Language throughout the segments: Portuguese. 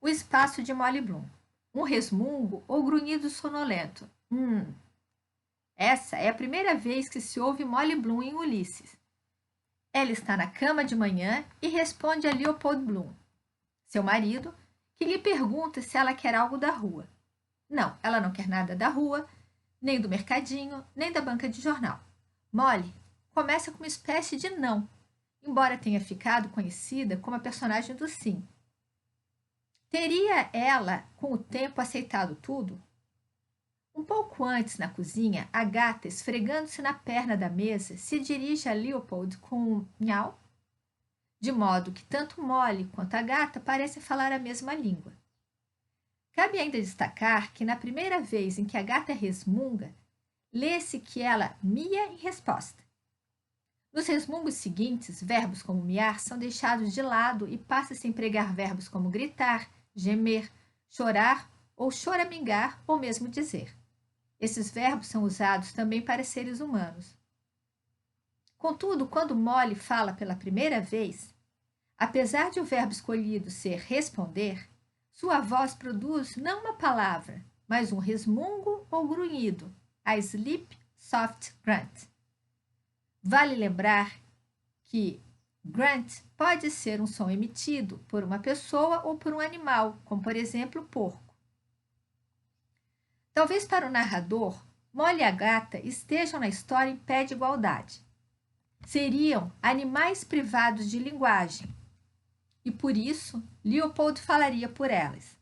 O espaço de Molly Bloom. Um resmungo ou grunhido sonolento. Essa é a primeira vez que se ouve Molly Bloom em Ulisses. Ela está na cama de manhã e responde a Leopold Bloom, seu marido, que lhe pergunta se ela quer algo da rua. Não, ela não quer nada da rua, nem do mercadinho, nem da banca de jornal. Molly começa com uma espécie de não, embora tenha ficado conhecida como a personagem do sim. Teria ela, com o tempo, aceitado tudo? Um pouco antes, na cozinha, a gata, esfregando-se na perna da mesa, se dirige a Leopold com um miau, de modo que tanto Molly quanto a gata parecem falar a mesma língua. Cabe ainda destacar que, na primeira vez em que a gata resmunga, lê-se que ela mia em resposta. Nos resmungos seguintes, verbos como miar são deixados de lado e passa-se a empregar verbos como gritar, gemer, chorar ou choramingar ou mesmo dizer. Esses verbos são usados também para seres humanos. Contudo, quando Molly fala pela primeira vez, apesar de o verbo escolhido ser responder, sua voz produz não uma palavra, mas um resmungo ou grunhido, a sleep soft grunt. Vale lembrar que grunt pode ser um som emitido por uma pessoa ou por um animal, como por exemplo o porco. Talvez para o narrador, Molly e a gata estejam na história em pé de igualdade. Seriam animais privados de linguagem, e por isso Leopold falaria por elas.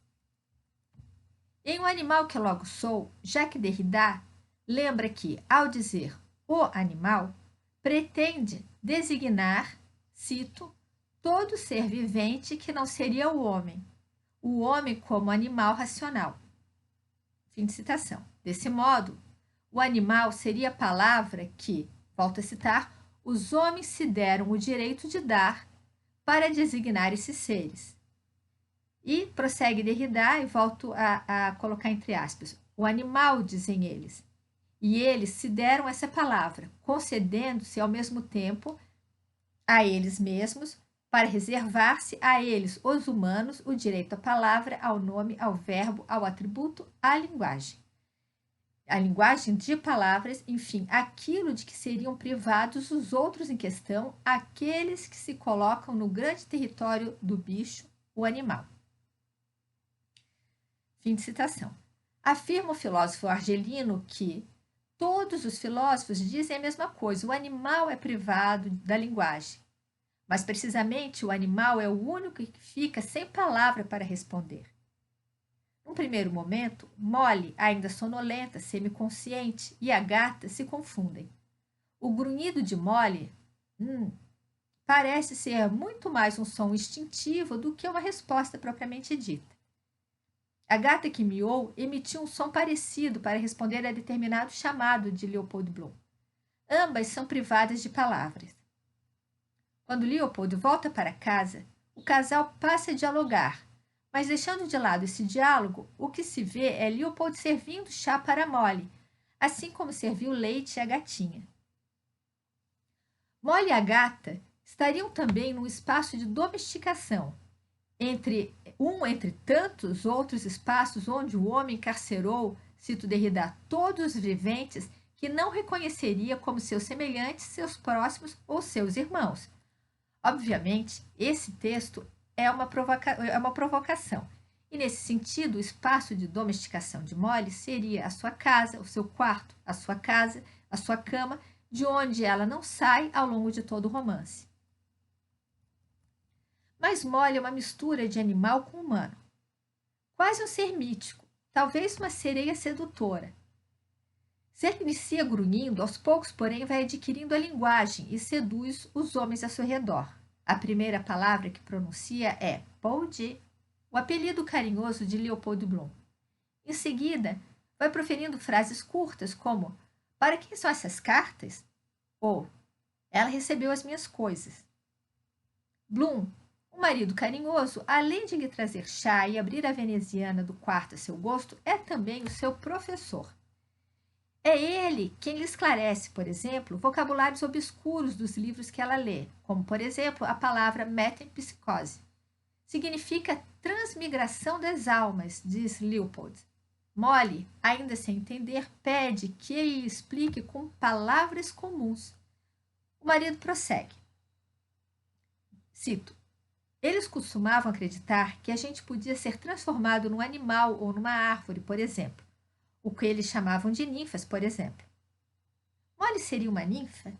Em O Animal que Logo Sou, Jacques Derrida lembra que, ao dizer o animal, pretende designar, cito, todo ser vivente que não seria o homem como animal racional. Fim de citação. Desse modo, o animal seria a palavra que, volto a citar, os homens se deram o direito de dar para designar esses seres. E prossegue Derrida e volto a colocar entre aspas. O animal, dizem eles. E eles se deram essa palavra, concedendo-se ao mesmo tempo a eles mesmos, para reservar-se a eles, os humanos, o direito à palavra, ao nome, ao verbo, ao atributo, à linguagem. A linguagem de palavras, enfim, aquilo de que seriam privados os outros em questão, aqueles que se colocam no grande território do bicho, o animal. Fim de citação. Afirma o filósofo argelino que todos os filósofos dizem a mesma coisa, o animal é privado da linguagem. Mas, precisamente, o animal é o único que fica sem palavra para responder. Num primeiro momento, Molly, ainda sonolenta, semiconsciente, e a gata se confundem. O grunhido de Molly parece ser muito mais um som instintivo do que uma resposta propriamente dita. A gata que miou emitiu um som parecido para responder a determinado chamado de Leopold Bloom. Ambas são privadas de palavras. Quando Leopold volta para casa, o casal passa a dialogar, mas deixando de lado esse diálogo, o que se vê é Leopold servindo chá para Molly, assim como serviu leite à gatinha. Molly e a gata estariam também num espaço de domesticação, entre tantos outros espaços onde o homem encarcerou, cito Derrida, todos os viventes que não reconheceria como seus semelhantes, seus próximos ou seus irmãos. Obviamente, esse texto é uma provocação. E, nesse sentido, o espaço de domesticação de Molly seria a sua casa, o seu quarto, a sua casa, a sua cama, de onde ela não sai ao longo de todo o romance. Mas Molly é uma mistura de animal com humano. Quase um ser mítico, talvez uma sereia sedutora. Ser que inicia grunhindo, aos poucos, porém, vai adquirindo a linguagem e seduz os homens ao seu redor. A primeira palavra que pronuncia é Paul-de, o apelido carinhoso de Leopold Bloom. Em seguida, vai proferindo frases curtas como para quem são essas cartas? Ou ela recebeu as minhas coisas. Bloom, o marido carinhoso, além de lhe trazer chá e abrir a veneziana do quarto a seu gosto, é também o seu professor. É ele quem lhe esclarece, por exemplo, vocabulários obscuros dos livros que ela lê, como, por exemplo, a palavra metempsicose. significa transmigração das almas, diz Leopold. Molly, ainda sem entender, pede que ele lhe explique com palavras comuns. O marido prossegue. Cito. Eles costumavam acreditar que a gente podia ser transformado num animal ou numa árvore, por exemplo. O que eles chamavam de ninfas, por exemplo. Molly seria uma ninfa?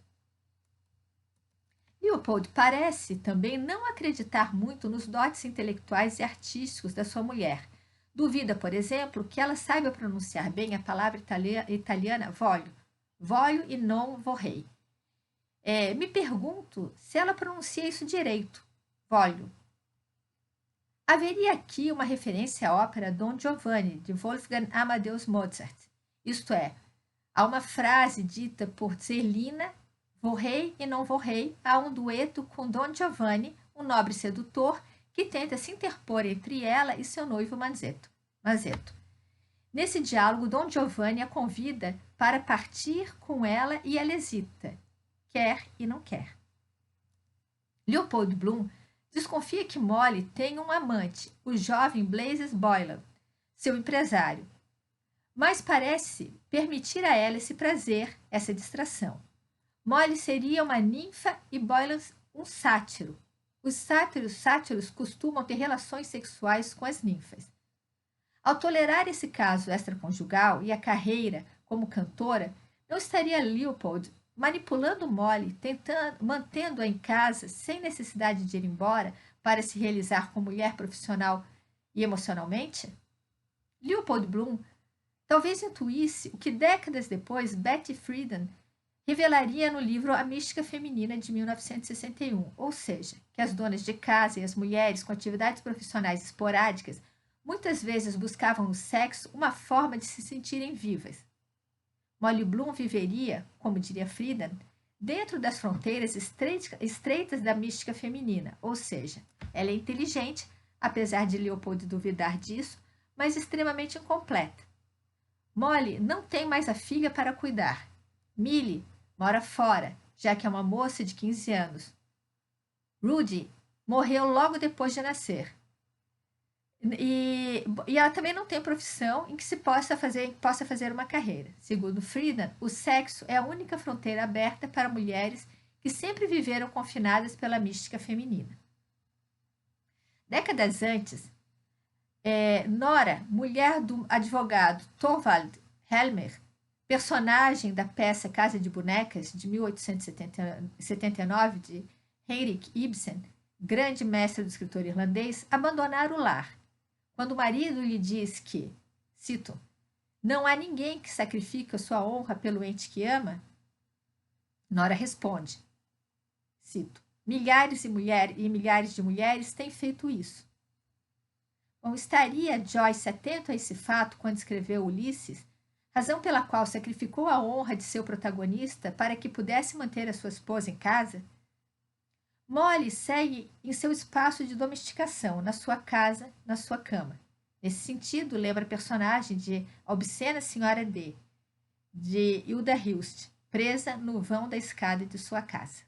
Leopold parece também não acreditar muito nos dotes intelectuais e artísticos da sua mulher. Duvida, por exemplo, que ela saiba pronunciar bem a palavra italiana voglio e não vorrei. Me pergunto se ela pronuncia isso direito, voglio. Haveria aqui uma referência à ópera Don Giovanni, de Wolfgang Amadeus Mozart. Isto é, há uma frase dita por Zerlina, vorrei e não vorrei, há um dueto com Don Giovanni, um nobre sedutor, que tenta se interpor entre ela e seu noivo Mazetto. Nesse diálogo, Don Giovanni a convida para partir com ela e ela hesita, quer e não quer. Leopold Bloom desconfia que Molly tem um amante, o jovem Blazes Boylan, seu empresário, mas parece permitir a ela esse prazer, essa distração. Molly seria uma ninfa e Boylan um sátiro. Os sátiros costumam ter relações sexuais com as ninfas. Ao tolerar esse caso extraconjugal e a carreira como cantora, não estaria Leopold manipulando Molly, mantendo-a em casa sem necessidade de ir embora para se realizar como mulher profissional e emocionalmente? Leopold Bloom talvez intuísse o que décadas depois Betty Friedan revelaria no livro A Mística Feminina, de 1961, ou seja, que as donas de casa e as mulheres com atividades profissionais esporádicas muitas vezes buscavam no sexo uma forma de se sentirem vivas. Molly Bloom viveria, como diria Friedan, dentro das fronteiras estreitas da mística feminina, ou seja, ela é inteligente, apesar de Leopold duvidar disso, mas extremamente incompleta. Molly não tem mais a filha para cuidar. Millie mora fora, já que é uma moça de 15 anos. Rudy morreu logo depois de nascer. E ela também não tem profissão em que se possa fazer uma carreira. Segundo Friedan, o sexo é a única fronteira aberta para mulheres que sempre viveram confinadas pela mística feminina. Décadas antes, Nora, mulher do advogado Thorvald Helmer, personagem da peça Casa de Bonecas, de 1879, de Henrik Ibsen, grande mestre do escritor irlandês, abandonar o lar. Quando o marido lhe diz que, cito, não há ninguém que sacrifica sua honra pelo ente que ama, Nora responde, cito, milhares de mulheres têm feito isso. Bom, estaria Joyce atento a esse fato quando escreveu Ulisses, razão pela qual sacrificou a honra de seu protagonista para que pudesse manter a sua esposa em casa? Molly segue em seu espaço de domesticação, na sua casa, na sua cama. Nesse sentido, lembra a personagem de A Obscena Senhora D., de Hilda Hilst, presa no vão da escada de sua casa.